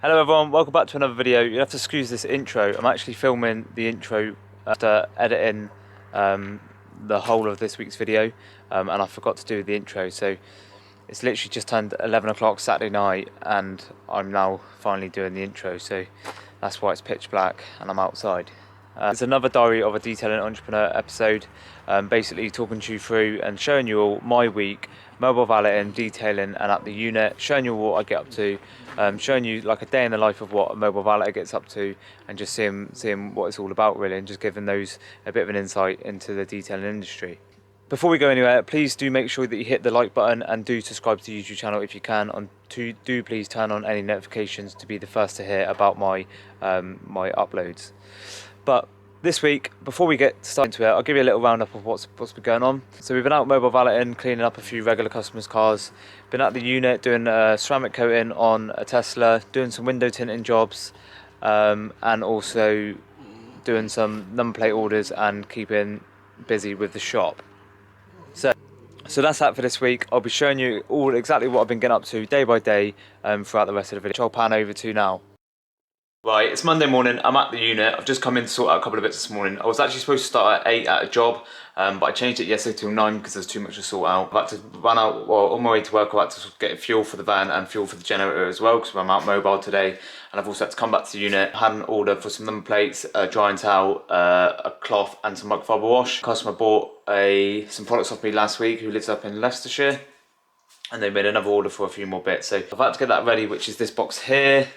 Hello everyone, welcome back to another video. You'll have to excuse this intro. I'm actually filming the intro after editing the whole of this week's video, and I forgot to do the intro, so it's literally just turned 11 o'clock Saturday night and I'm now finally doing the intro, so that's why it's pitch black and I'm outside. It's another Diary of a Detailing Entrepreneur episode, basically talking to you through and showing you all my week, mobile valeting, detailing and at the unit, showing you what I get up to, showing you like a day in the life of what a mobile valeter gets up to, and just seeing what it's all about really, and just giving those a bit of an insight into the detailing industry. Before we go anywhere, please do make sure that you hit the like button and do subscribe to the YouTube channel if you can. Do please turn on any notifications to be the first to hear about my my uploads. But this week, before we get started into it, I'll give you a little roundup of what's been going on. So we've been out mobile valeting, cleaning up a few regular customers' cars. Been at the unit doing ceramic coating on a Tesla, doing some window tinting jobs, and also doing some number plate orders and keeping busy with the shop. So that's that for this week. I'll be showing you all exactly what I've been getting up to day by day throughout the rest of the video, which I'll pan over to now. Right, it's Monday morning, I'm at the unit. I've just come in to sort out a couple of bits this morning. I was actually supposed to start at 8 at a job, but I changed it yesterday till 9 because there's too much to sort out. I've had to run out, well, on my way to work, I had to get fuel for the van and fuel for the generator as well, because I'm out mobile today. And I've also had to come back to the unit. I had an order for some number plates, a drying towel, a cloth and some microfiber wash. Customer bought some products off me last week who lives up in Leicestershire, and they made another order for a few more bits. So I've had to get that ready, which is this box here,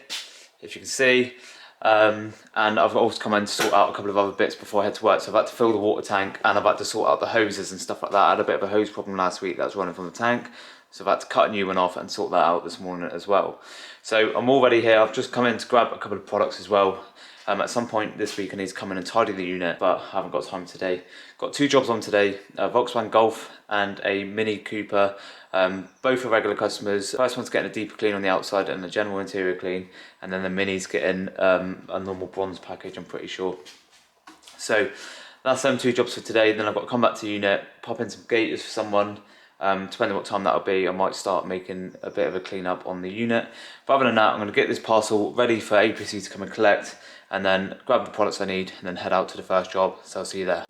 if you can see. And I've also come in to sort out a couple of other bits before I head to work. So I've had to fill the water tank and I've had to sort out the hoses and stuff like that. I had a bit of a hose problem last week that was running from the tank, so I've had to cut a new one off and sort that out this morning as well. So I'm all ready here. I've just come in to grab a couple of products as well. At some point this week I need to come in and tidy the unit, but I haven't got time today. Got two jobs on today, a Volkswagen Golf and a Mini Cooper. Both are regular customers. First one's getting a deeper clean on the outside and a general interior clean, and then the Mini's getting a normal bronze package, I'm pretty sure. So that's them two jobs for today. Then I've got to come back to the unit, pop in some gaiters for someone. Depending on what time that'll be, I might start making a bit of a clean up on the unit. But other than that, I'm going to get this parcel ready for EP6 to come and collect, and then grab the products I need and then head out to the first job. So I'll see you there.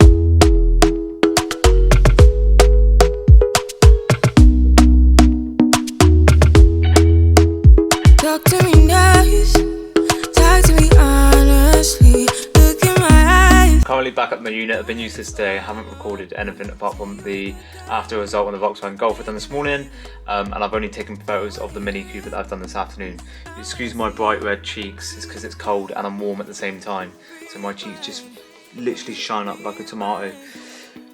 Talk to me nice, talk to me honestly, look in my eyes. Currently back at my unit. I've been useless today. I haven't recorded anything apart from the after result on the Volkswagen Golf I've done this morning, and I've only taken photos of the Mini Cooper that I've done this afternoon. Excuse my bright red cheeks, it's because it's cold and I'm warm at the same time, so my cheeks just literally shine up like a tomato.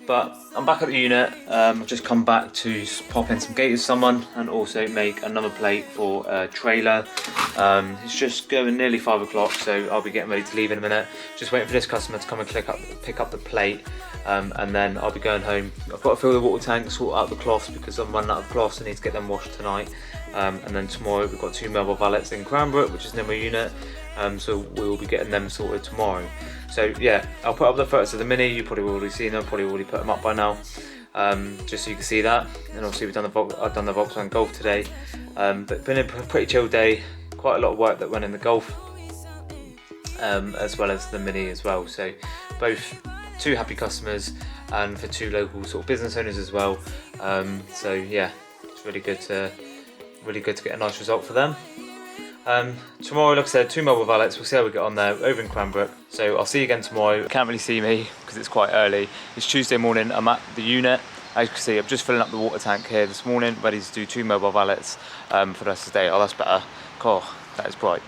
But I'm back at the unit. I've just come back to pop in some gaiters for someone and also make another plate for a trailer. It's just going nearly 5 o'clock, so I'll be getting ready to leave in a minute. Just waiting for this customer to come and pick up the plate, and then I'll be going home. I've got to fill the water tank, sort out the cloths because I'm running out of cloths. I need to get them washed tonight. And then tomorrow we've got two mobile valets in Cranbrook, which is near my unit. So we'll be getting them sorted tomorrow. So yeah, I'll put up the photos of the Mini. You probably already seen them, probably already put them up by now, just so you can see that. And obviously I've done the Volkswagen Golf today, but been a pretty chill day. Quite a lot of work that went in the Golf, as well as the Mini as well. So both two happy customers and for two local sort of business owners as well. So yeah, it's really good to get a nice result for them. Tomorrow, like I said, two mobile valets. We'll see how we get on there over in Cranbrook. So I'll see you again tomorrow. You can't really see me because it's quite early. It's Tuesday morning. I'm at the unit. As you can see, I'm just filling up the water tank here this morning, ready to do two mobile valets for the rest of the day. Oh, that's better. Oh, that is bright.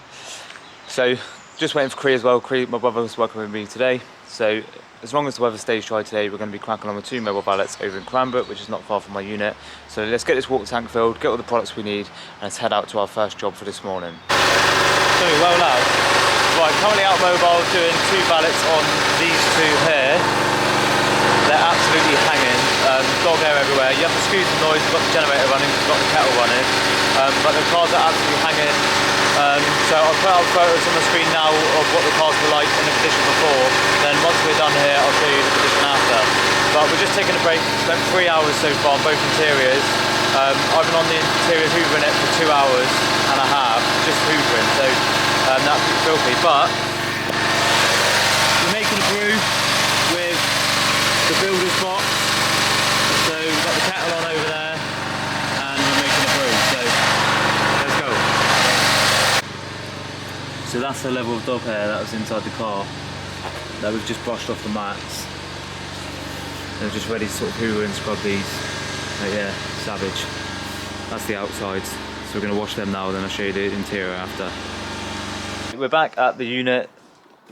So just waiting for Cree as well. Cree, my brother, was working with me today. So as long as the weather stays dry today, we're going to be cracking on with two mobile valets over in Cranbrook, which is not far from my unit. So let's get this water tank filled, get all the products we need, and let's head out to our first job for this morning. So well loud. Right, currently out mobile doing two valets on these two here. They're absolutely hanging. Dog hair everywhere. You have to excuse the noise. We've got the generator running, we've got the kettle running, but the cars are absolutely hanging. So I'll put out photos on the screen now of what the cars were like in the condition before. Then once we're done here, I'll show you the condition after. But we're just taking a break. Spent 3 hours so far on both interiors. I've been on the interior hoovering it for 2 hours and a half, just hoovering. So absolutely filthy. But we're making a brew with the builder's box. So we've got the kettle on over there and we're making a brew. So let's go. So that's the level of dog hair that was inside the car that we've just brushed off the mats. They're just ready to sort of hoover and scrub these. But yeah, savage. That's the outsides. So we're going to wash them now, then I'll show you the interior after. We're back at the unit.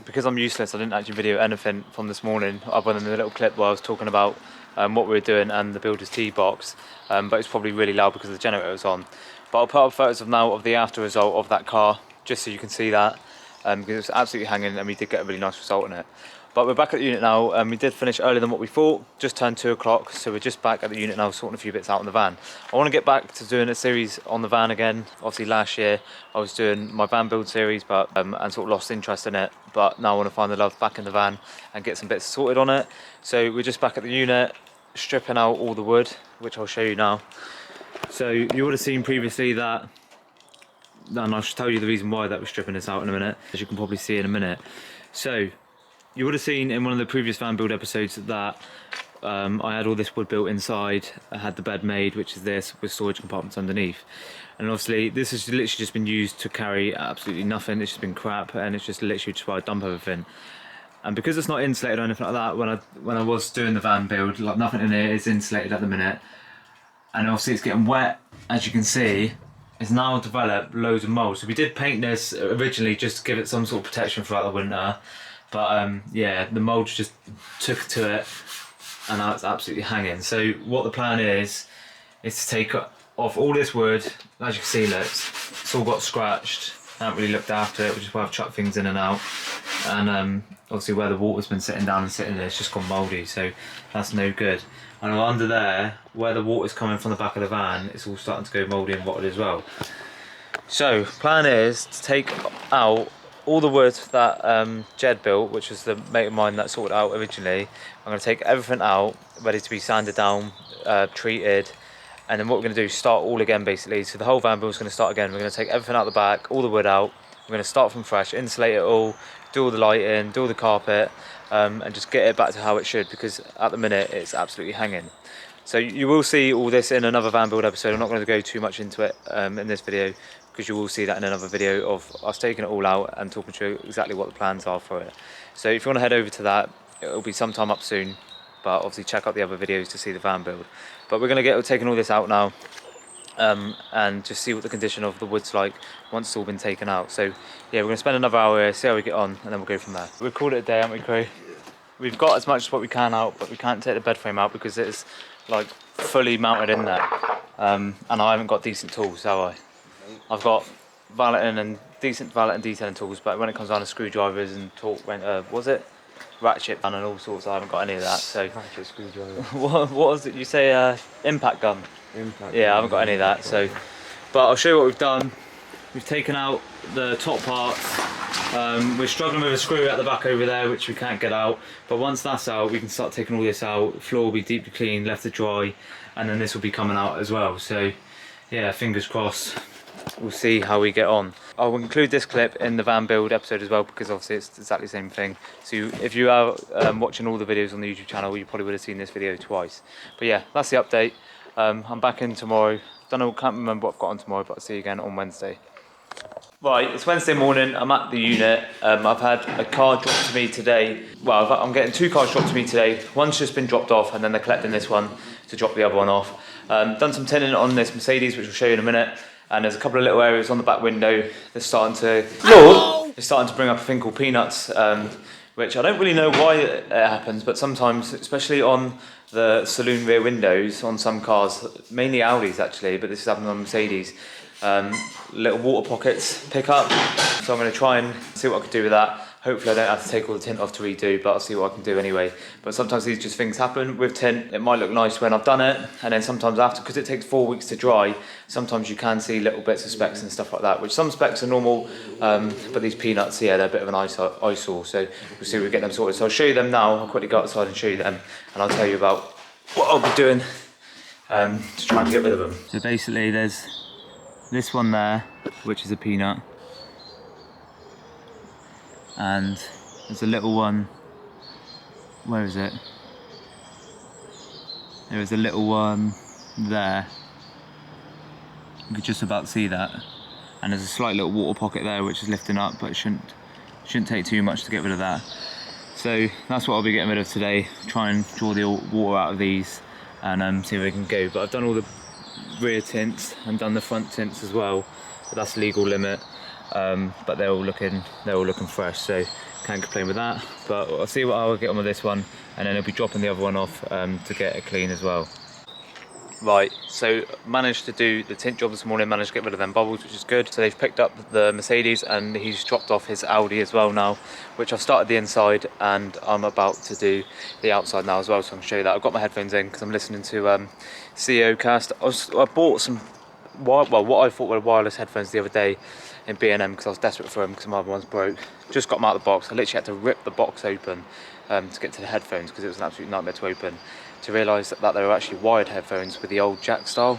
Because I'm useless, I didn't actually video anything from this morning other than the little clip where I was talking about what we were doing and the builder's tee box. But it's probably really loud because the generator was on. But I'll put up photos of the after result of that car, just so you can see that. Because it was absolutely hanging and we did get a really nice result in it. But we're back at the unit now, and we did finish earlier than what we thought. Just turned 2 o'clock, so we're just back at the unit now, sorting a few bits out in the van. I want to get back to doing a series on the van again. Obviously last year I was doing my van build series, but and sort of lost interest in it. But now I want to find the love back in the van and get some bits sorted on it. So we're just back at the unit, stripping out all the wood, which I'll show you now. So you would have seen previously that, and I'll tell you the reason why that we're stripping this out in a minute, as you can probably see in a minute. So you would have seen in one of the previous van build episodes that I had all this wood built inside. I had the bed made, which is this, with storage compartments underneath. And obviously this has literally just been used to carry absolutely nothing. It's just been crap, and it's just literally just where I dump everything. And because it's not insulated or anything like that, when I was doing the van build, like nothing in here is insulated at the minute. And obviously it's getting wet, as you can see. It's now developed loads of mould. So we did paint this originally just to give it some sort of protection throughout the winter. But yeah, the mould just took to it, and now it's absolutely hanging. So what the plan is to take off all this wood. As you can see, look, it's all got scratched. I haven't really looked after it, which is why I've chucked things in and out. And obviously where the water's been sitting down and sitting there, it's just gone mouldy, so that's no good. And under there, where the water's coming from the back of the van, it's all starting to go mouldy and rotted as well. So plan is to take out all the wood that Jed built, which was the mate of mine that sorted out originally. I'm going to take everything out, ready to be sanded down, treated, and then what we're going to do is start all again basically. So the whole van build is going to start again. We're going to take everything out the back, all the wood out. We're going to start from fresh, insulate it all, do all the lighting, do all the carpet, and just get it back to how it should, because at the minute it's absolutely hanging. So you will see all this in another van build episode. I'm not going to go too much into it in this video, because you will see that in another video of us taking it all out and talking to you exactly what the plans are for it. So if you want to head over to that, it'll be sometime up soon, but obviously check out the other videos to see the van build. But we're going to get taking all this out now, and just see what the condition of the wood's like once it's all been taken out. So yeah, we're going to spend another hour here, see how we get on, and then we'll go from there. We've called it a day, haven't we, crew? We've got as much as what we can out, but we can't take the bed frame out because it's like fully mounted in there, and I haven't got decent tools, have I? I've got valeting and decent valeting detailing tools, but when it comes down to screwdrivers and ratchet gun and all sorts, I haven't got any of that. So ratchet screwdriver. what was it you say? Impact gun. Impact. Yeah, I haven't got any of that. So, but I'll show you what we've done. We've taken out the top parts. We're struggling with a screw at the back over there, which we can't get out. But once that's out, we can start taking all this out. The floor will be deeply clean, left to dry, and then this will be coming out as well. So, yeah, fingers crossed. We'll see how we get on. I'll include this clip in the van build episode as well, because obviously it's exactly the same thing. So if you are watching all the videos on the YouTube channel, you probably would have seen this video twice. But yeah, that's the update. I'm back in tomorrow. Can't remember what I've got on tomorrow, but I'll see you again on Wednesday. Right, it's Wednesday morning. I'm at the unit. I've had a car dropped to me today. Well, I'm getting 2 cars dropped to me today. One's just been dropped off, and then they're collecting this one to drop the other one off. Done some tinting on this Mercedes, which I'll show you in a minute. And there's a couple of little areas on the back window that's starting to bring up a thing called peanuts, which I don't really know why it happens, but sometimes, especially on the saloon rear windows on some cars, mainly Audis actually, but this is happening on Mercedes, little water pockets pick up. So I'm going to try and see what I can do with that. Hopefully I don't have to take all the tint off to redo, but I'll see what I can do anyway. But sometimes these just things happen with tint. It might look nice when I've done it, and then sometimes after, because it takes 4 weeks to dry, sometimes you can see little bits of specks and stuff like that, which some specks are normal, but these peanuts, yeah, they're a bit of an eyesore, so we'll see if we get them sorted. So I'll show you them now. I'll quickly go outside and show you them, and I'll tell you about what I'll be doing to try and get rid of them. So basically there's this one there, which is a peanut. and there's a little one. Where is it? There is a little one there. You could just about see that. And there's a slight little water pocket there which is lifting up, but it shouldn't take too much to get rid of that. So that's what I'll be getting rid of today. Try and draw the water out of these and see where we can go. But I've done all the rear tints and done the front tints as well. But that's legal limit. But they're all looking fresh, so can't complain with that. But I'll see what I'll get on with this one, and then I'll be dropping the other one off to get it clean as well. Right, so managed to do the tint job this morning, managed to get rid of them bubbles, which is good. So they've picked up the Mercedes and he's dropped off his Audi as well now, which I've started the inside and I'm about to do the outside now as well, so I'm going to show you that. I've got my headphones in because I'm listening to CEO Cast. I bought some, what I thought were wireless headphones the other day in B&M because I was desperate for them because my other ones broke. Just got them out of the box. I literally had to rip the box open to get to the headphones because it was an absolute nightmare to open, to realise that they were actually wired headphones with the old jack style.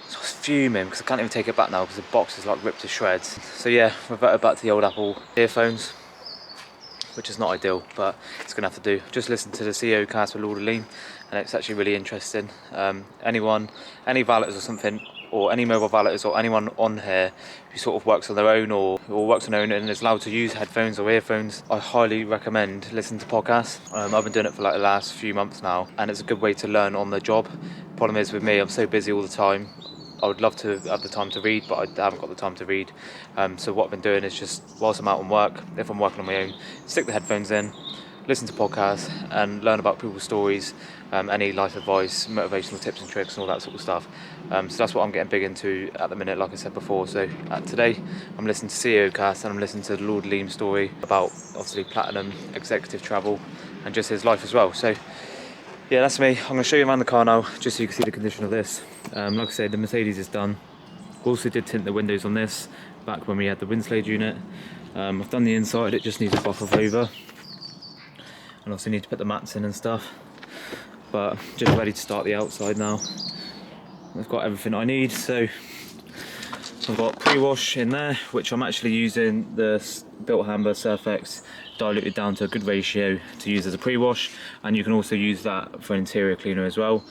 So I was fuming because I can't even take it back now because the box is like ripped to shreds. So yeah, reverted back to the old Apple earphones, which is not ideal, but it's gonna have to do. Just listened to the CEO Cast with Lord of Lean and it's actually really interesting. Any valeters or something, or any mobile valeters or anyone on here who sort of works on their own or works on their own and is allowed to use headphones or earphones, I highly recommend listening to podcasts. I've been doing it for like the last few months now and it's a good way to learn on the job. Problem is with me, I'm so busy all the time. I would love to have the time to read, but I haven't got the time to read. So what I've been doing is just, whilst I'm out on work, if I'm working on my own, stick the headphones in, listen to podcasts and learn about people's stories, any life advice, motivational tips and tricks and all that sort of stuff. So that's what I'm getting big into at the minute, like I said before. So today I'm listening to CEO Cast and I'm listening to the Lord Leam story about obviously platinum executive travel and just his life as well. So yeah, that's me. I'm going to show you around the car now just so you can see the condition of this. Like I said, the Mercedes is done. Also did tint the windows on this back when we had the Windslade unit. I've done the inside, it just needs a buff of over. And also need to put the mats in and stuff, but just ready to start the outside now. I've got everything I need, so I've got pre-wash in there, which I'm actually using the Built Hamber Surfex diluted down to a good ratio to use as a pre-wash, and you can also use that for an interior cleaner as well.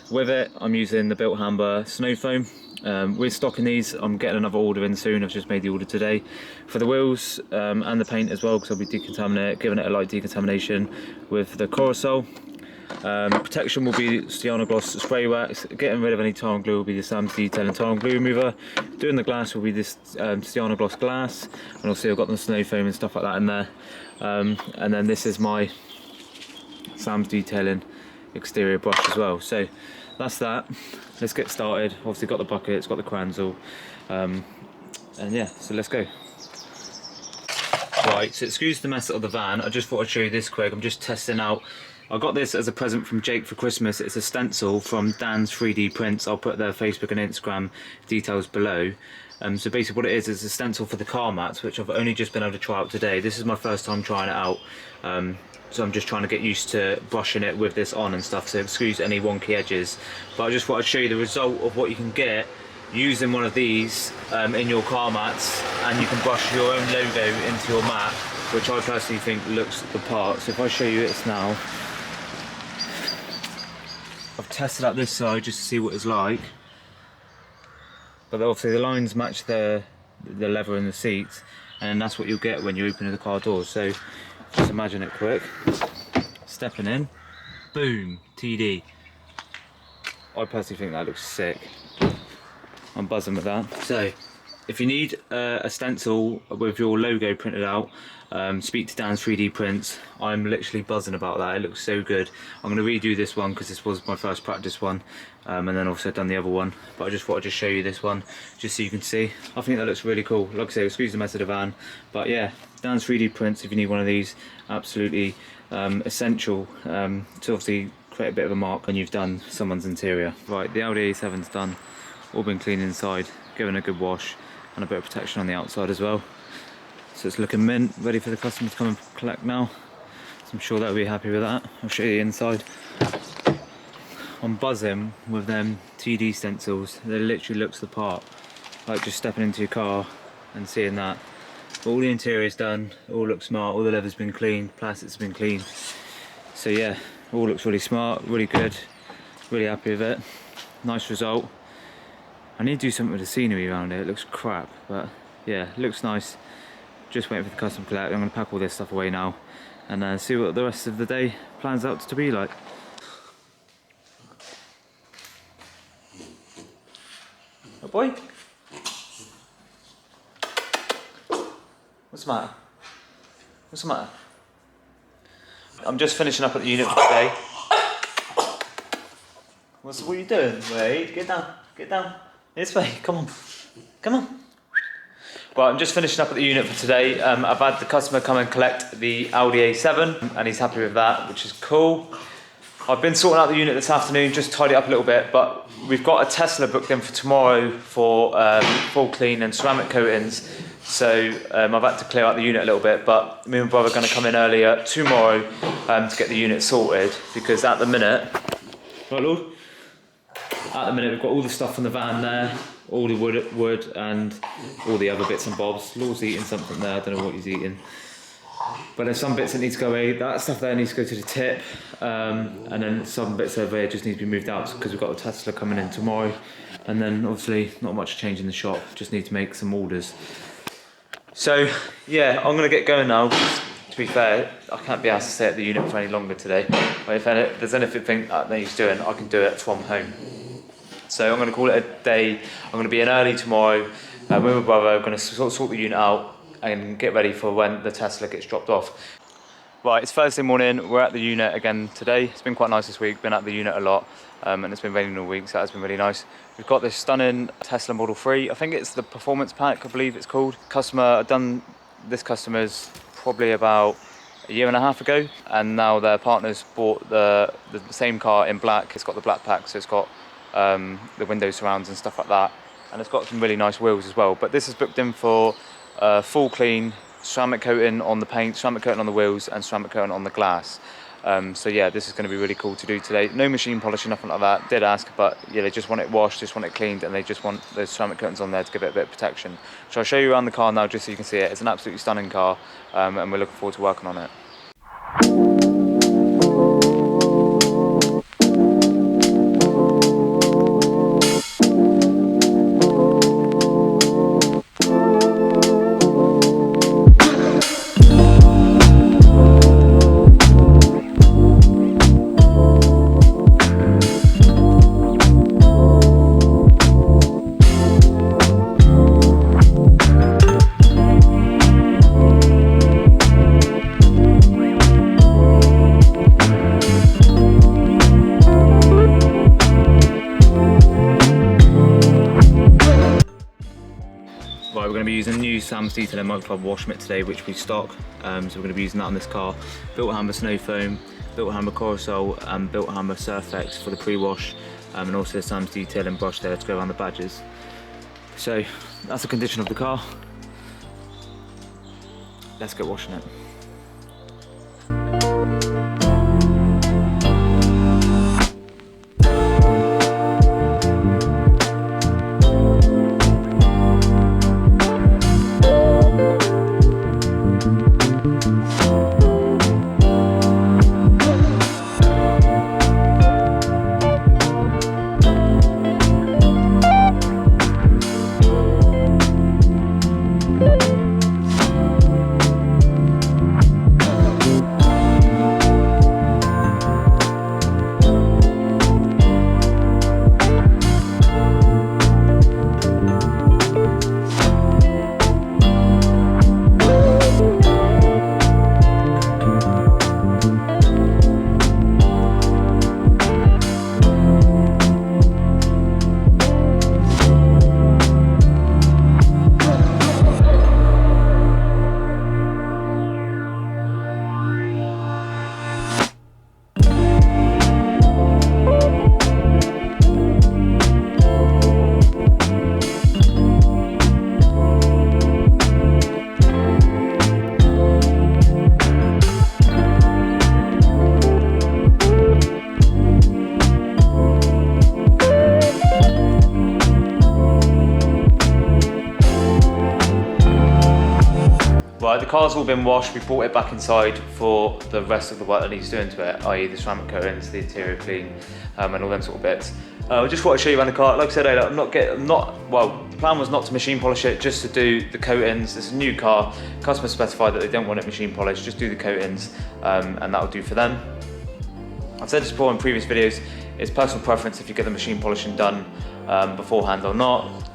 With it, I'm using the Built Hamber Snow Foam. We're stocking these. I'm getting another order in soon. I've just made the order today for the wheels and the paint as well, because I'll be giving it a light decontamination with the Corosol. Protection will be Cyanoglosс spray wax. Getting rid of any tar and glue will be the Sam's Detailing tar and glue remover. Doing the glass will be this Cyanoglosс glass, and also I've got the snow foam and stuff like that in there. And then this is my Sam's Detailing exterior brush as well. So that's that. Let's get started. Obviously got the buckets, got the Kranzel, and yeah, so let's go. Right, so excuse the mess of the van. I just thought I'd show you this quick. I'm just testing out. I got this as a present from Jake for Christmas. It's a stencil from Dan's 3D Prints. I'll put their Facebook and Instagram details below. So basically what it is a stencil for the car mats, which I've only just been able to try out today. This is my first time trying it out. So I'm just trying to get used to brushing it with this on and stuff, so excuse any wonky edges. But I just thought I'd show you the result of what you can get using one of these in your car mats, and you can brush your own logo into your mat, which I personally think looks the part. So if I show you this now, I've tested out this side just to see what it's like. But obviously the lines match the leather in the seats, and that's what you'll get when you open the car doors. So just imagine it quick. Stepping in, boom, TD. I personally think that looks sick. I'm buzzing with that. So if you need a stencil with your logo printed out, speak to Dan's 3D Prints. I'm literally buzzing about that. It looks so good. I'm going to redo this one because this was my first practice one, and then also done the other one. But I just thought I'd just show you this one just so you can see. I think that looks really cool. Like I say, excuse the mess of the van, but yeah, Dan's 3D Prints. If you need one of these, absolutely essential to obviously create a bit of a mark when you've done someone's interior. Right, the Audi A7's done. All been cleaned inside, given a good wash, and a bit of protection on the outside as well. So it's looking mint, ready for the customer to come and collect now. So I'm sure they'll be happy with that. I'll show you the inside. I'm buzzing with them TD stencils. They literally looks the part. Like just stepping into your car and seeing that. All the interior's done, all looks smart, all the leather's been cleaned, plastic's been cleaned. So yeah, all looks really smart, really good, really happy with it. Nice result. I need to do something with the scenery around here, it looks crap, but yeah, it looks nice. Just waiting for the customer to collect. I'm going to pack all this stuff away now and see what the rest of the day plans out to be like. Oh boy. What's the matter? What's the matter? I'm just finishing up at the unit for today. What are you doing? Wait, get down, get down. This way, come on, come on. Well, I'm just finishing up at the unit for today. I've had the customer come and collect the Audi A7 and he's happy with that, which is cool. I've been sorting out the unit this afternoon, just tidy it up a little bit, but we've got a Tesla booked in for tomorrow for full clean and ceramic coatings. So I've had to clear out the unit a little bit, but me and my brother are going to come in earlier tomorrow to get the unit sorted, because at the minute, right Lord? At the minute we've got all the stuff from the van there, all the wood and all the other bits and bobs. Lord's eating something there, I don't know what he's eating. But there's some bits that need to go away, that stuff there needs to go to the tip, and then some bits over here just need to be moved out because we've got a Tesla coming in tomorrow. And then obviously not much change in the shop, just need to make some orders. So yeah, I'm going to get going now. To be fair, I can't be asked to stay at the unit for any longer today. But if there's anything that he's doing, I can do it from home. So I'm going to call it a day. I'm going to be in early tomorrow with my brother. I'm going to sort the unit out and get ready for when the Tesla gets dropped off. Right, it's Thursday morning. We're at the unit again today. It's been quite nice this week. Been at the unit a lot, and it's been raining all week, so that's been really nice. We've got this stunning Tesla Model 3. I think it's the Performance Pack, I believe it's called. This customer's probably about a year and a half ago, and now their partners bought the same car in black. It's got the black pack, so it's got the window surrounds and stuff like that, and it's got some really nice wheels as well. But this is booked in for full clean, ceramic coating on the paint, ceramic coating on the wheels, and ceramic coating on the glass. So yeah, this is going to be really cool to do today. No machine polishing, nothing like that. Did ask, but yeah, they just want it washed, just want it cleaned, and they just want those ceramic coatings on there to give it a bit of protection. So I'll show you around the car now just so you can see it. It's an absolutely stunning car, and we're looking forward to working on it. Right, we're going to be using new TALASI'S Detailing microfiber wash mitt today, which we stock. So we're going to be using that on this car. Built Hammer Snow Foam, Built Hammer Corosol, and Built Hammer Surfex for the pre-wash, and also the TALASI'S Detailing brush there to go around the badges. So that's the condition of the car. Let's get washing it. Right, the car's all been washed. We brought it back inside for the rest of the work that needs doing to it, i.e. the ceramic coatings, the interior clean, and all them sort of bits. I just want to show you around the car. Like I said earlier, the plan was not to machine polish it, just to do the coatings. It's a new car. Customer specified that they don't want it machine polished, just do the coatings, and that'll do for them. I've said this before in previous videos, it's personal preference if you get the machine polishing done beforehand or not.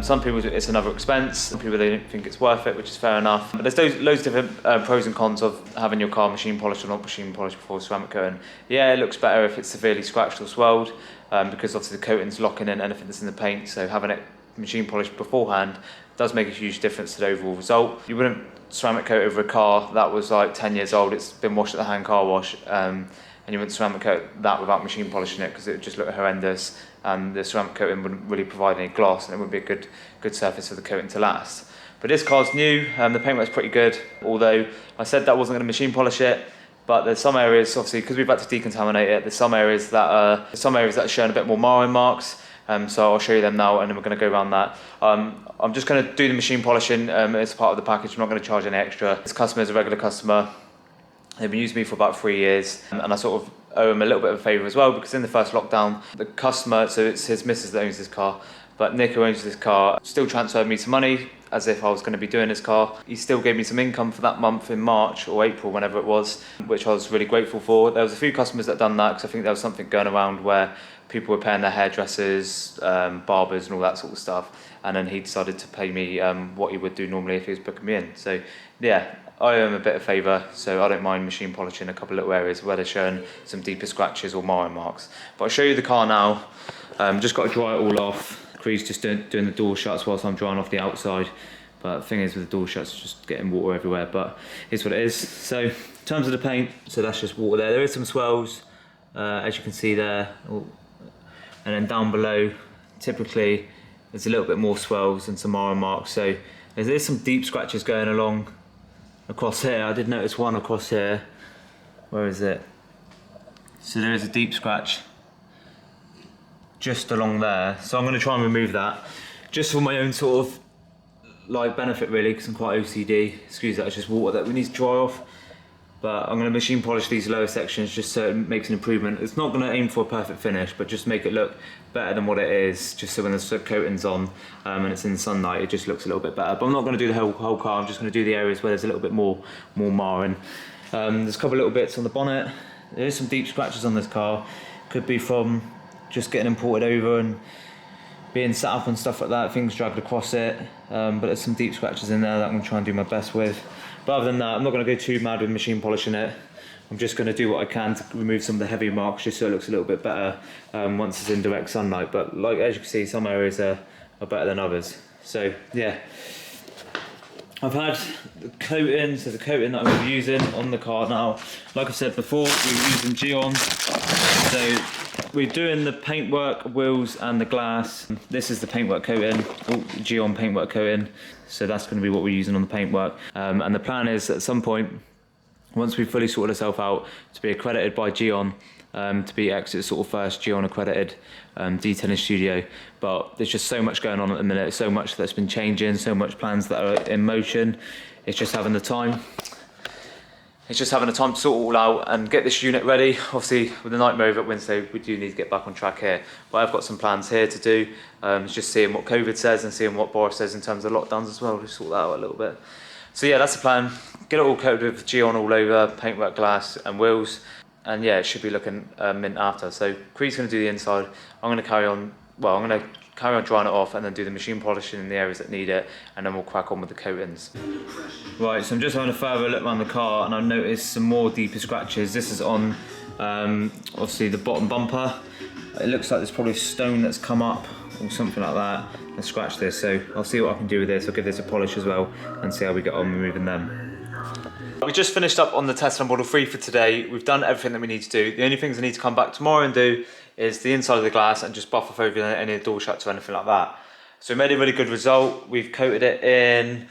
Some people, it's another expense. Some people, they don't think it's worth it, which is fair enough. But there's loads of different pros and cons of having your car machine polished or not machine polished before ceramic coating. Yeah, it looks better if it's severely scratched or swelled, because obviously the coating's locking in anything that's in the paint. So having it machine polished beforehand does make a huge difference to the overall result. You wouldn't ceramic coat over a car that was like 10 years old, it's been washed at the hand car wash, and you wouldn't ceramic coat that without machine polishing it, because it would just look horrendous, and the ceramic coating wouldn't really provide any gloss, and it wouldn't be a good surface for the coating to last. But this car's new, the paintwork's pretty good, although I said that wasn't going to machine polish it, but there's some areas, obviously, because we've had to decontaminate it, there's some areas that are showing a bit more marring marks, so I'll show you them now, and then we're going to go around that. I'm just going to do the machine polishing as part of the package. I'm not going to charge any extra. This customer is a regular customer. They've been using me for about 3 years, and I sort of owe him a little bit of a favour as well, because in the first lockdown, the customer, so it's his missus that owns this car, but Nick, who owns this car, still transferred me some money as if I was going to be doing his car. He still gave me some income for that month in March or April, whenever it was, which I was really grateful for. There was a few customers that done that, because I think there was something going around where people were paying their hairdressers, barbers and all that sort of stuff, and then he decided to pay me what he would do normally if he was booking me in. So yeah, I owe him a bit of favour, so I don't mind machine polishing a couple of little areas where they're showing some deeper scratches or marring marks. But I'll show you the car now. Just got to dry it all off. Cree's just doing the door shuts whilst I'm drying off the outside. But the thing is, with the door shuts, it's just getting water everywhere, but it's what it is. So in terms of the paint, so that's just water there. There is some swells, as you can see there. And then down below, typically, there's a little bit more swells and some marring marks. So there's some deep scratches going along across here. I did notice one across here. Where is it? So there is a deep scratch just along there. So I'm going to try and remove that, just for my own sort of like benefit really, because I'm quite OCD. Excuse that, it's just water that we need to dry off. But I'm going to machine polish these lower sections just so it makes an improvement. It's not going to aim for a perfect finish, but just make it look better than what it is, just so when the coating's on and it's in the sunlight, it just looks a little bit better. But I'm not going to do the whole car, I'm just going to do the areas where there's a little bit more marring. There's a couple of little bits on the bonnet. There is some deep scratches on this car. Could be from just getting imported over and being sat up and stuff like that, things dragged across it. But there's some deep scratches in there that I'm going to try and do my best with. But other than that, I'm not going to go too mad with machine polishing it. I'm just going to do what I can to remove some of the heavy marks, just so it looks a little bit better once it's in direct sunlight. But like, as you can see, some areas are better than others. So yeah, I've had the coating, so the coating that I'm going to be using on the car now. Like I said before, we're using Geon. So we're doing the paintwork, wheels and the glass. This is the paintwork coating, Geon paintwork coating. So that's going to be what we're using on the paintwork. And the plan is at some point, once we've fully sorted ourselves out, to be accredited by Geon, to be Exit's sort of first Geon accredited detailing studio. But there's just so much going on at the minute, so much that's been changing, so much plans that are in motion. It's just having the time. It's just having the time to sort it all out and get this unit ready. Obviously, with the night move at Wednesday, we do need to get back on track here. But I've got some plans here to do. It's just seeing what COVID says and seeing what Boris says in terms of lockdowns as well, to sort that out a little bit. So yeah, that's the plan. Get it all coated with Geon all over, paintwork, glass and wheels. And yeah, it should be looking mint after. So Creed's going to do the inside. I'm going to carry on drying it off and then do the machine polishing in the areas that need it, and then we'll crack on with the coatings. Right, so I'm just having a further look around the car and I've noticed some more deeper scratches. This is on obviously the bottom bumper. It looks like there's probably stone that's come up or something like that and scratched this, so I'll see what I can do with this. I'll give this a polish as well and see how we get on removing them. We just finished up on the Tesla Model 3 for today. We've done everything that we need to do. The only things I need to come back tomorrow and do is the inside of the glass and just buff off over any of the door shuts or anything like that. So we made a really good result. We've coated it in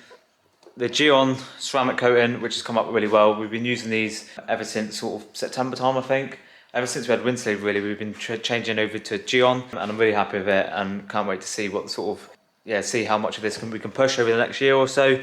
the Geon ceramic coating, which has come up really well. We've been using these ever since sort of September time, I think. Ever since we had Winsley, really, we've been changing over to Geon, and I'm really happy with it and can't wait to see what sort of yeah, see how much of this we can push over the next year or so.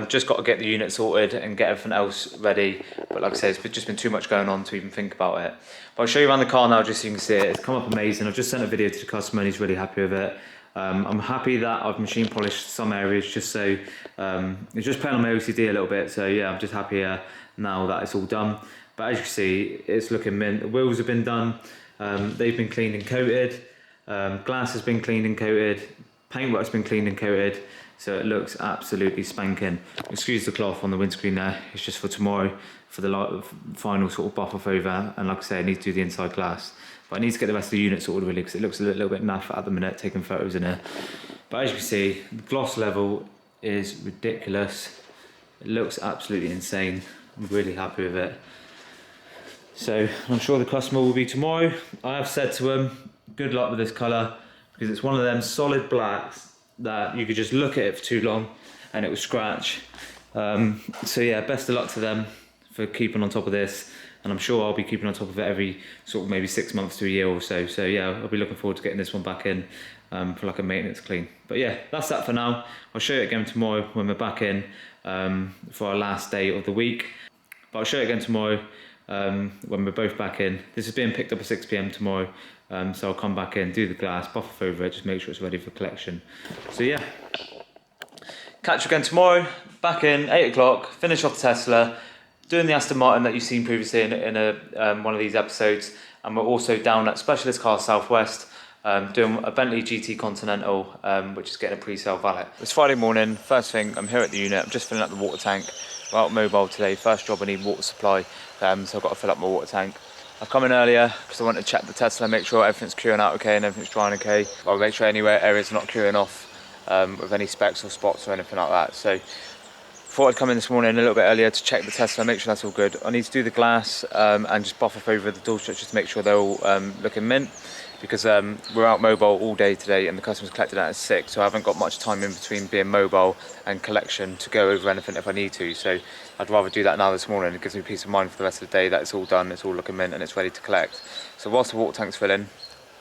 Just got to get the unit sorted and get everything else ready. But like I said, it's just been too much going on to even think about it. But I'll show you around the car now just so you can see it. It's come up amazing. I've just sent a video to the customer and he's really happy with it. I'm happy that I've machine polished some areas just so it's just playing on my OCD a little bit. So yeah, I'm just happier now that it's all done. But as you can see, it's looking mint. The wheels have been done. They've been cleaned and coated. Glass has been cleaned and coated. Paintwork's been cleaned and coated, so it looks absolutely spanking. Excuse the cloth on the windscreen there, it's just for tomorrow, for the final sort of buff off over, and like I say, I need to do the inside glass. But I need to get the rest of the unit sorted really, because it looks a little bit naff at the minute, taking photos in here. But as you can see, the gloss level is ridiculous. It looks absolutely insane. I'm really happy with it. So I'm sure the customer will be tomorrow. I have said to him, good luck with this colour, because it's one of them solid blacks that you could just look at it for too long and it will scratch. So yeah, best of luck to them for keeping on top of this, and I'm sure I'll be keeping on top of it every sort of maybe 6 months to a year or so. So yeah, I'll be looking forward to getting this one back in for like a maintenance clean. But yeah, that's that for now. I'll show you again tomorrow when we're back in for our last day of the week. But I'll show you again tomorrow when we're both back in. This is being picked up at 6 PM tomorrow. So I'll come back in, do the glass, buff over it, just make sure it's ready for collection. So yeah, catch you again tomorrow, back in 8 o'clock, finish off the Tesla, doing the Aston Martin that you've seen previously in one of these episodes, and we're also down at Specialist Car Southwest, doing a Bentley GT Continental, which is getting a pre-sale valet. It's Friday morning, first thing, I'm here at the unit, I'm just filling up the water tank. We're out mobile today, first job I need water supply, so I've got to fill up my water tank. I've come in earlier because I want to check the Tesla, make sure everything's curing out okay and everything's drying okay. I'll make sure anywhere areas are not curing off with any specks or spots or anything like that. So thought I'd come in this morning a little bit earlier to check the Tesla, make sure that's all good. I need to do the glass and just buff up over the door struts just to make sure they're all looking mint, because we're out mobile all day today and the customer's collected at 6, so I haven't got much time in between being mobile and collection to go over anything if I need to. So I'd rather do that now this morning. It gives me peace of mind for the rest of the day that it's all done, it's all looking mint and it's ready to collect. So whilst the water tank's filling,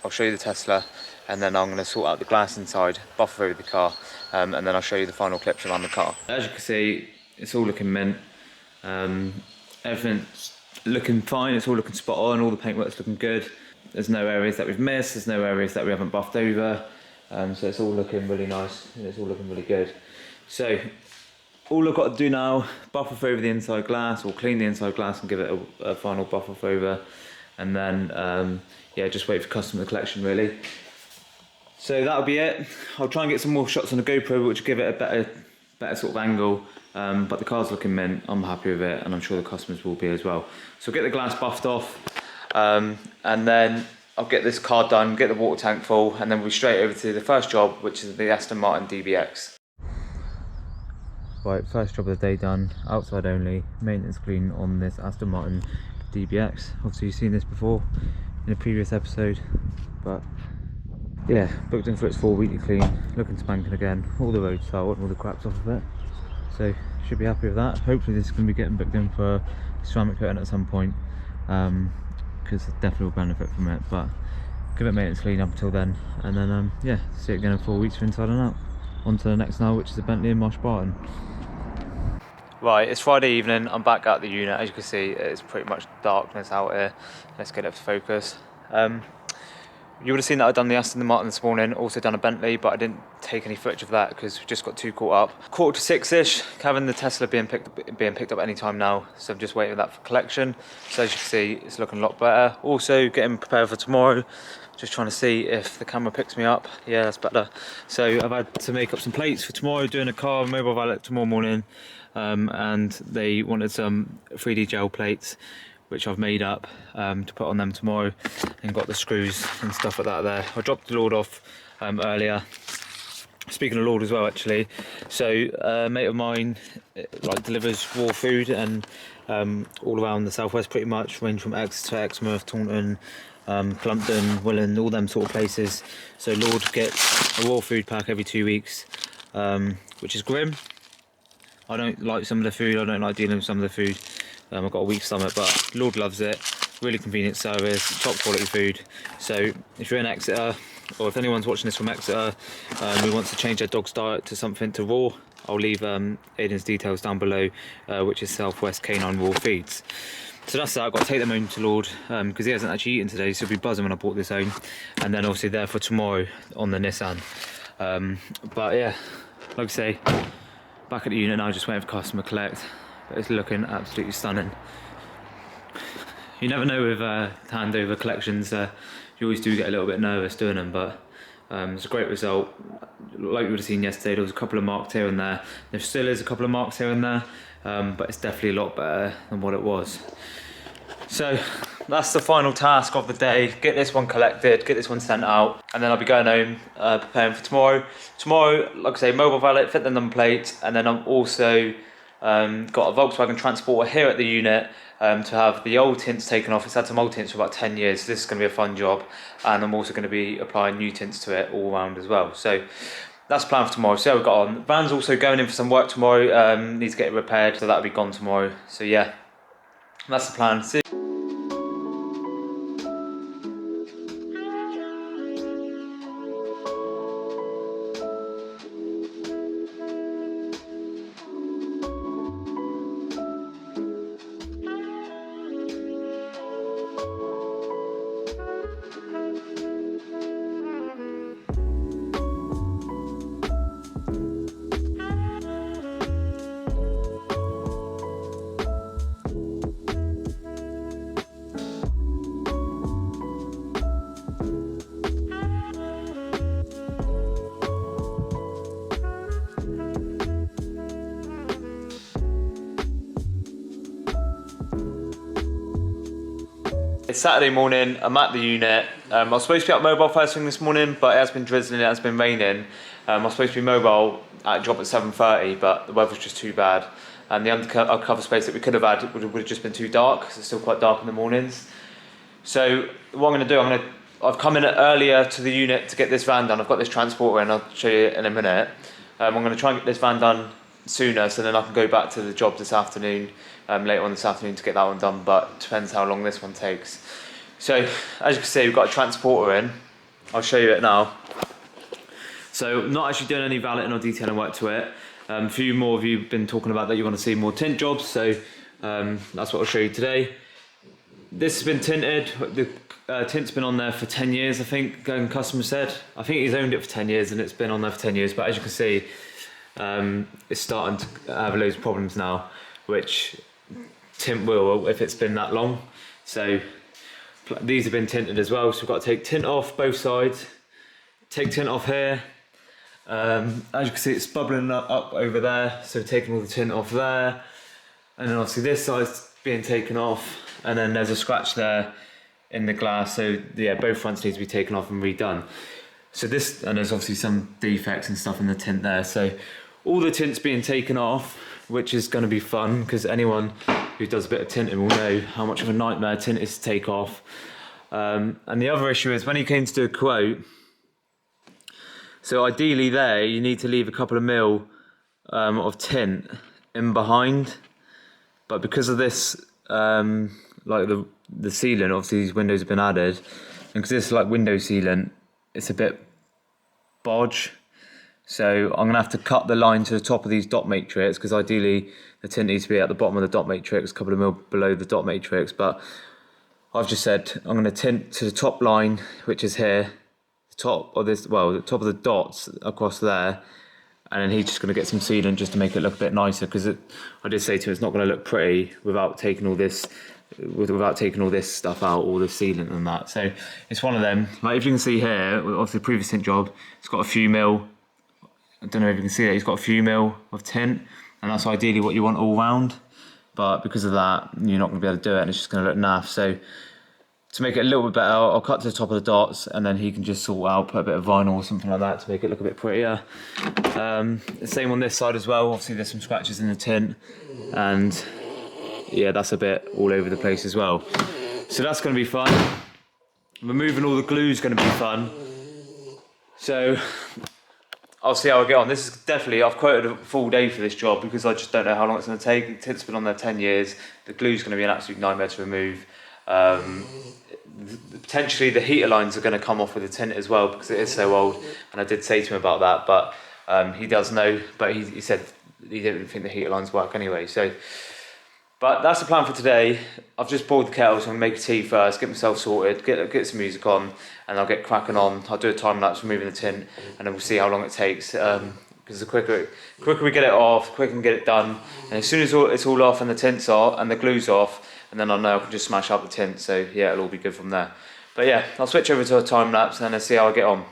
I'll show you the Tesla, and then I'm going to sort out the glass inside, buff over the car, and then I'll show you the final clips around the car. As you can see, it's all looking mint. Everything's looking fine, it's all looking spot on, all the paintwork's looking good. There's no areas that we've missed, there's no areas that we haven't buffed over, so it's all looking really nice and it's all looking really good. So all I've got to do now, buff off over the inside glass, or clean the inside glass and give it a final buff off over, and then yeah, just wait for customer collection really. So that'll be it. I'll try and get some more shots on the GoPro which will give it a better sort of angle, but the car's looking mint, I'm happy with it, and I'm sure the customers will be as well. So get the glass buffed off, and then I'll get this car done, get the water tank full, and then we'll be straight over to the first job, which is the Aston Martin DBX. Right, first job of the day done, outside only, maintenance clean on this Aston Martin DBX. Obviously you've seen this before in a previous episode, but yeah, booked in for its 4 weekly clean, looking spanking again, all the roads sold and all the cracks off of it, so should be happy with that. Hopefully this is going to be getting booked in for ceramic coating at some point, because it definitely will benefit from it, but give it maintenance clean up until then, and then yeah, see it again in 4 weeks for inside and out. On to the next now, which is the Bentley and Marsh Barton. Right, it's Friday evening, I'm back at the unit. As you can see, it's pretty much darkness out here. Let's get it to focus. You would have seen that I'd done the Aston Martin this morning, also done a Bentley, but I didn't take any footage of that because we just got too caught up. 5:45ish, having the Tesla being picked up any time now, so I'm just waiting for that for collection. So as you can see, it's looking a lot better. Also getting prepared for tomorrow, just trying to see if the camera picks me up. Yeah, that's better. So I've had to make up some plates for tomorrow, doing a car mobile valet tomorrow morning, and they wanted some 3D gel plates, which I've made up to put on them tomorrow, and got the screws and stuff like that there. I dropped the Lord off earlier. Speaking of Lord as well, actually, so a mate of mine like delivers raw food and all around the southwest pretty much, range from Exeter, Exmouth, Taunton, Plumpton, Willand, all them sort of places. So Lord gets a raw food pack every 2 weeks, which is grim. I don't like some of the food, I don't like dealing with some of the food. I've got a weak stomach, but Lord loves it. Really convenient service, top quality food. So if you're in Exeter, or if anyone's watching this from Exeter who wants to change their dog's diet to something to raw, I'll leave Aiden's details down below, which is Southwest Canine Raw Feeds. So that's that. I've got to take them home to Lord because he hasn't actually eaten today, so he'll be buzzing when I brought this home, and then obviously there for tomorrow on the Nissan. But yeah, like I say, back at the unit now, just waiting for customer collect, but it's looking absolutely stunning. You never know with handover collections, you always do get a little bit nervous doing them, but it's a great result. Like you would have seen yesterday, there was a couple of marks here and there. There still is a couple of marks here and there, but it's definitely a lot better than what it was. So that's the final task of the day. Get this one collected, get this one sent out, and then I'll be going home preparing for tomorrow. Tomorrow, like I say, mobile valet, fit the number plate, and then I'm also got a Volkswagen Transporter here at the unit to have the old tints taken off. It's had some old tints for about 10 years, so this is going to be a fun job, and I'm also going to be applying new tints to it all around as well. So that's the plan for tomorrow. So we've got on. Van's also going in for some work tomorrow, needs to get it repaired, so that'll be gone tomorrow. So yeah, that's the plan. See. It's Saturday morning, I'm at the unit. I was supposed to be out mobile first thing this morning, but it has been drizzling, it has been raining. I was supposed to be mobile at a job at 7:30, but the weather was just too bad. And the undercover space that we could have had would have just been too dark, because it's still quite dark in the mornings. So what I'm going to do, I've come in earlier to the unit to get this van done. I've got this transporter in, I'll show you in a minute. I'm going to try and get this van done sooner, so then I can go back to the job this afternoon, later on this afternoon, to get that one done, but it depends how long this one takes. So as you can see, we've got a transporter in. I'll show you it now. So not actually doing any valeting or detailing work to it. A few more of you have been talking about that you want to see more tint jobs, so that's what I'll show you today. This has been tinted. The tint's been on there for 10 years, I think, customer said. I think he's owned it for 10 years and it's been on there for 10 years, but as you can see, it's starting to have loads of problems now, which tint will if it's been that long. So these have been tinted as well, so we've got to take tint off both sides, take tint off here. As you can see, it's bubbling up over there, so taking all the tint off there, and then obviously this side's being taken off, and then there's a scratch there in the glass, so yeah, both fronts need to be taken off and redone. So this, and there's obviously some defects and stuff in the tint there, so all the tint's being taken off, which is going to be fun, because anyone who does a bit of tinting will know how much of a nightmare tint is to take off. And the other issue is when he came to do a quote, so ideally there you need to leave a couple of mil of tint in behind, but because of this, like the sealant, obviously these windows have been added, and because this is like window sealant, it's a bit bodge. So I'm gonna have to cut the line to the top of these dot matrix, because ideally the tint needs to be at the bottom of the dot matrix, a couple of mil below the dot matrix, but I've just said I'm gonna tint to the top line, which is here, the top of this, well, the top of the dots across there, and then he's just gonna get some sealant just to make it look a bit nicer, because I did say to him it's not gonna look pretty without taking all this stuff out, all the sealant and that. So it's one of them. Like if you can see here, off the previous tint job, it's got a few mil. I don't know if you can see that, he's got a few mil of tint, and that's ideally what you want all round, but because of that, you're not going to be able to do it, and it's just going to look naff. So to make it a little bit better, I'll cut to the top of the dots, and then he can just sort out, put a bit of vinyl or something like that to make it look a bit prettier. The same on this side as well, obviously there's some scratches in the tint, and yeah, that's a bit all over the place as well. So that's going to be fun. Removing all the glue is going to be fun. So I'll see how I get on. This is definitely, I've quoted a full day for this job because I just don't know how long it's going to take. The tint's been on there 10 years. The glue's going to be an absolute nightmare to remove. potentially the heater lines are going to come off with the tint as well because it is so old, and I did say to him about that, but he does know, but he said he didn't think the heater lines work anyway. So, but that's the plan for today. I've just boiled the kettle, so I'm going to make a tea first, get myself sorted, get some music on, and I'll get cracking on. I'll do a time lapse removing the tint, and then we'll see how long it takes. Because the quicker we get it off, the quicker we can get it done. And as soon as it's all off and the tint's off and the glue's off, and then I know I can just smash up the tint. So yeah, it'll all be good from there. But yeah, I'll switch over to a time lapse and then see how I get on.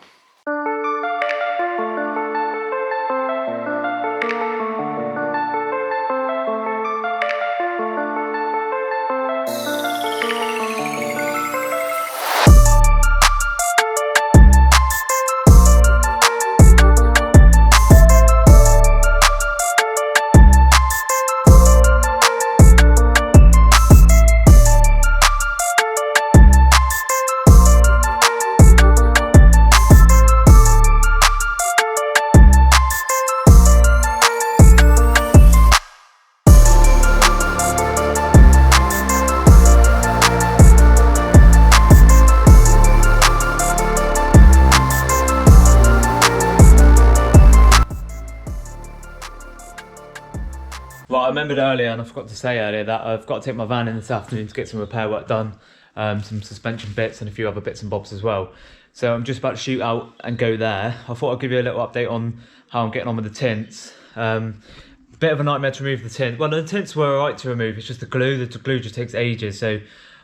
Well, I remembered earlier, and I forgot to say earlier, that I've got to take my van in this afternoon to get some repair work done, some suspension bits and a few other bits and bobs as well. So I'm just about to shoot out and go there. I thought I'd give you a little update on how I'm getting on with the tints. Bit of a nightmare to remove the tint. Well, the tints were alright to remove, it's just the glue. The glue just takes ages, so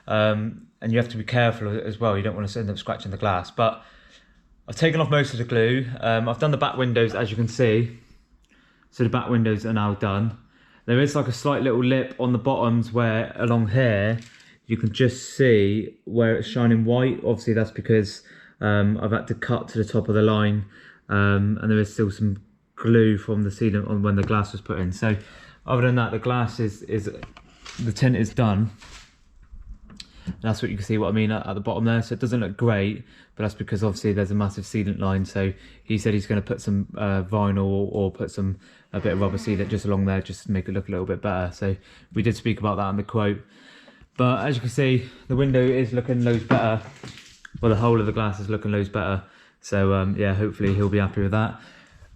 and you have to be careful as well. You don't want to end up scratching the glass. But I've taken off most of the glue. I've done the back windows, as you can see. So the back windows are now done. There is like a slight little lip on the bottoms where along here you can just see where it's shining white. Obviously that's because I've had to cut to the top of the line, and there is still some glue from the sealant on when the glass was put in. So other than that, the glass is the tint is done. And that's what you can see, what I mean, at the bottom there. So it doesn't look great, but that's because obviously there's a massive sealant line. So he said he's going to put some vinyl or put a bit of rubber sealant just along there, just to make it look a little bit better. So we did speak about that in the quote. But as you can see, the window is looking loads better. Well, the whole of the glass is looking loads better. So yeah, hopefully he'll be happy with that.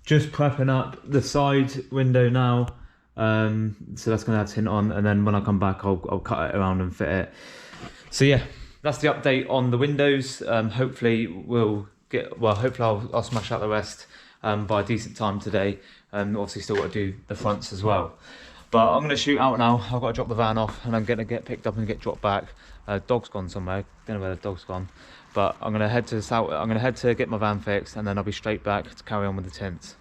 Just prepping up the side window now. So that's going to have tint on, and then when I come back, I'll cut it around and fit it. So yeah, that's the update on the windows. Hopefully I'll smash out the rest by a decent time today. Obviously still got to do the fronts as well. But I'm going to shoot out now. I've got to drop the van off, and I'm going to get picked up and get dropped back. Dog's gone somewhere. Don't know where the dog's gone. But I'm going to head to the south. I'm going to head to get my van fixed, and then I'll be straight back to carry on with the tints.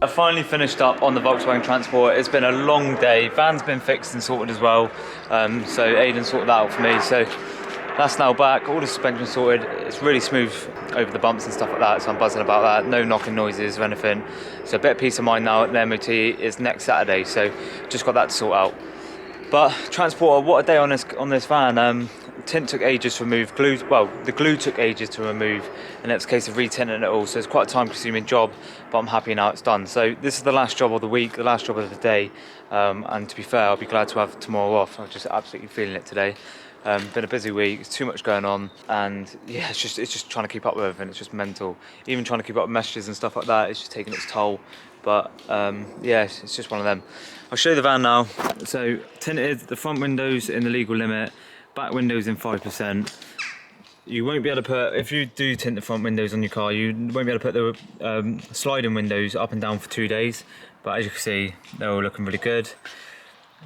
I finally finished up on the Volkswagen Transport. It's been a long day. Van's been fixed and sorted as well. So Aidan sorted that out for me. So that's now back. All the suspension sorted. It's really smooth over the bumps and stuff like that. So I'm buzzing about that. No knocking noises or anything. So a bit of peace of mind now. The MOT is next Saturday. So just got that to sort out. But Transporter, what a day on this van. Tint took ages to remove. The glue took ages to remove, and it's a case of retinting it all. So it's quite a time-consuming job, but I'm happy now it's done. So this is the last job of the week, the last job of the day. And to be fair, I'll be glad to have tomorrow off. I'm just absolutely feeling it today. Been a busy week. It's too much going on, and yeah, it's just trying to keep up with everything. It's just mental. Even trying to keep up with messages and stuff like that, it's just taking its toll. But yeah, it's just one of them. I'll show you the van now. So tinted, the front windows in the legal limit, back windows in 5%. You won't be able to put, if you do tint the front windows on your car, you won't be able to put the sliding windows up and down for 2 days. But as you can see, they're all looking really good.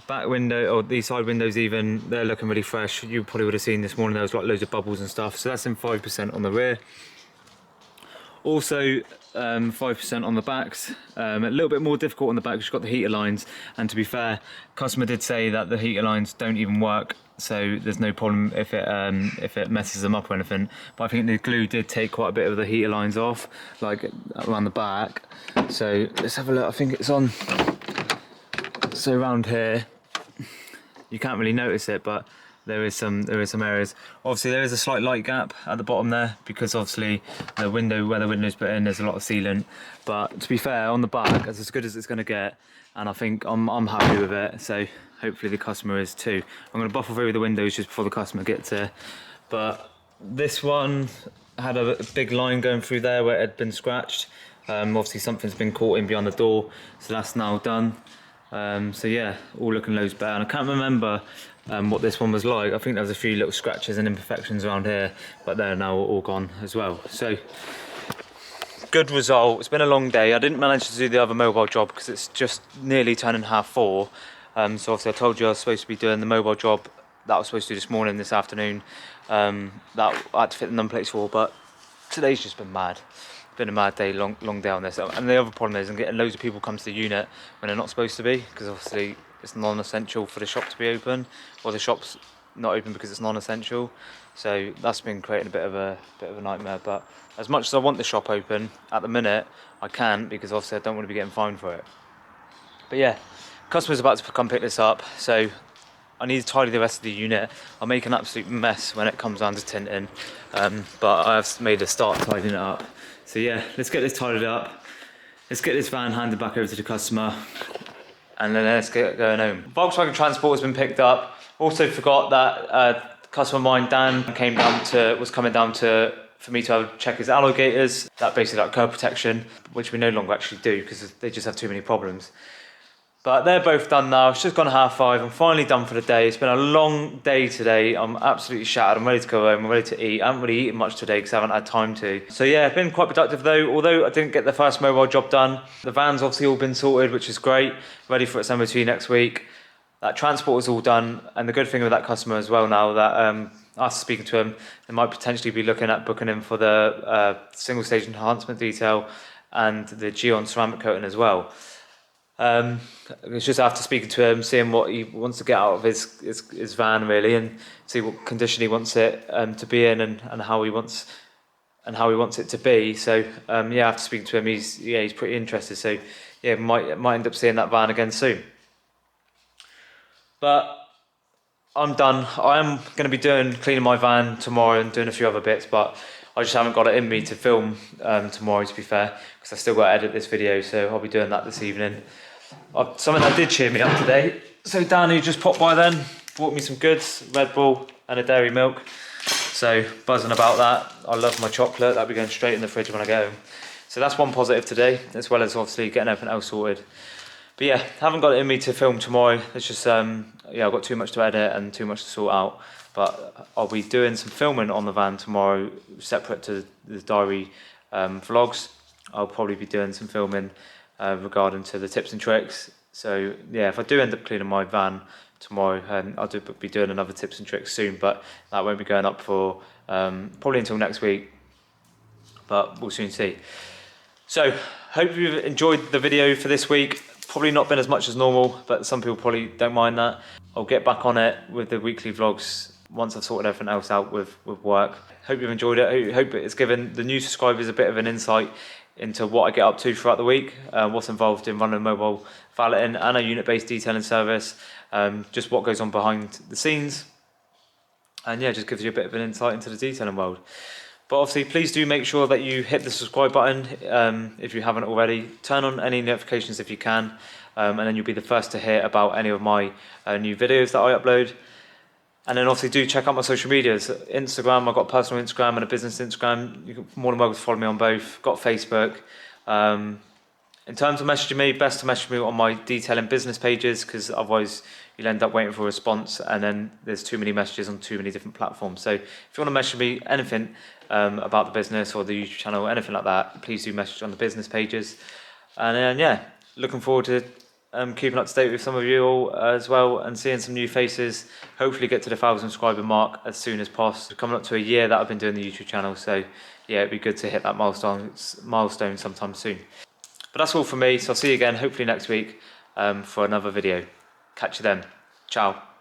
Back window, or these side windows even, they're looking really fresh. You probably would have seen this morning there was like loads of bubbles and stuff. So that's in 5% on the rear. Also 5% on the backs. A little bit more difficult on the back because you've got the heater lines, and to be fair, customer did say that the heater lines don't even work, so there's no problem if it messes them up or anything. But I think the glue did take quite a bit of the heater lines off, like around the back. So let's have a look. I think it's on, so around here you can't really notice it, but there is some areas. Obviously there is a slight light gap at the bottom there because obviously the window where the window's put in, there's a lot of sealant. But to be fair, on the back, it's as good as it's going to get, and I think I'm happy with it. So hopefully the customer is too. I'm going to buff over the windows just before the customer gets here. But this one had a big line going through there where it had been scratched. Obviously something's been caught in behind the door, so that's now done. So yeah, all looking loads better. And I can't remember what this one was like. I think there was a few little scratches and imperfections around here, but they're now all gone as well. So good result. It's been a long day. I didn't manage to do the other mobile job because it's just nearly turning 4:30. So obviously I told you I was supposed to be doing the mobile job that I was supposed to do this morning, this afternoon. That I had to fit the number plates for, but today's just been mad. Been a mad day, long day on this. And the other problem is I'm getting loads of people come to the unit when they're not supposed to be, because obviously it's non-essential for the shop to be open, or the shop's not open because it's non-essential. So that's been creating a bit of a nightmare. But as much as I want the shop open at the minute, I can't, because obviously I don't want to be getting fined for it. But yeah, customer's about to come pick this up, so I need to tidy the rest of the unit. I'll make an absolute mess when it comes down to tinting, but I've made a start tidying it up. So yeah, let's get this tidied up. Let's get this van handed back over to the customer, and then let's get going home. Volkswagen Transport has been picked up. Also forgot that customer of mine, Dan, was coming down for me to check his alligators. That basically like curb protection, which we no longer actually do because they just have too many problems. But they're both done now. It's just gone 5:30. I'm finally done for the day. It's been a long day today. I'm absolutely shattered. I'm ready to go home. I'm ready to eat. I haven't really eaten much today because I haven't had time to. So yeah, it's been quite productive though. Although I didn't get the first mobile job done. The van's obviously all been sorted, which is great. Ready for its MOT next week. That transport is all done. And the good thing with that customer as well now that after speaking to him, they might potentially be looking at booking him for the single stage enhancement detail and the Geon ceramic coating as well. It's just after speaking to him, seeing what he wants to get out of his van really, and see what condition he wants it to be in, and how he wants it to be. So yeah, after speaking to him, he's pretty interested. So yeah, might end up seeing that van again soon. But I'm done. I am going to be cleaning my van tomorrow and doing a few other bits, but I just haven't got it in me to film tomorrow, to be fair, because I still got to edit this video, so I'll be doing that this evening. Something that did cheer me up today. So Dan, who just popped by then, bought me some goods, Red Bull and a dairy milk. So buzzing about that. I love my chocolate. That'll be going straight in the fridge when I get home. So that's one positive today, as well as obviously getting everything else sorted. But yeah, haven't got it in me to film tomorrow. It's just, yeah, I've got too much to edit and too much to sort out. But I'll be doing some filming on the van tomorrow, separate to the diary vlogs. I'll probably be doing some filming regarding to the tips and tricks. So yeah, if I do end up cleaning my van tomorrow, I'll be doing another tips and tricks soon, but that won't be going up for probably until next week, but we'll soon see. So hope you've enjoyed the video for this week. Probably not been as much as normal, but some people probably don't mind that. I'll get back on it with the weekly vlogs once I've sorted everything else out with work. Hope you've enjoyed it. Hope it's given the new subscribers a bit of an insight into what I get up to throughout the week, what's involved in running a mobile valeting and a unit-based detailing service, just what goes on behind the scenes, and yeah, just gives you a bit of an insight into the detailing world. But obviously, please do make sure that you hit the subscribe button if you haven't already. Turn on any notifications if you can, and then you'll be the first to hear about any of my new videos that I upload. And then obviously do check out my social medias. Instagram, I've got a personal Instagram and a business Instagram. You're more than welcome to follow me on both. Got Facebook. In terms of messaging me, best to message me on my detailing business pages, because otherwise you'll end up waiting for a response and then there's too many messages on too many different platforms. So if you want to message me anything about the business or the YouTube channel, anything like that, please do message on the business pages. And then yeah, looking forward to keeping up to date with some of you all as well, and seeing some new faces. Hopefully get to the 1,000 subscriber mark as soon as possible. Coming up to a year that I've been doing the YouTube channel, so yeah, it'd be good to hit that milestone sometime soon. But that's all from me, so I'll see you again hopefully next week for another video. Catch you then. Ciao.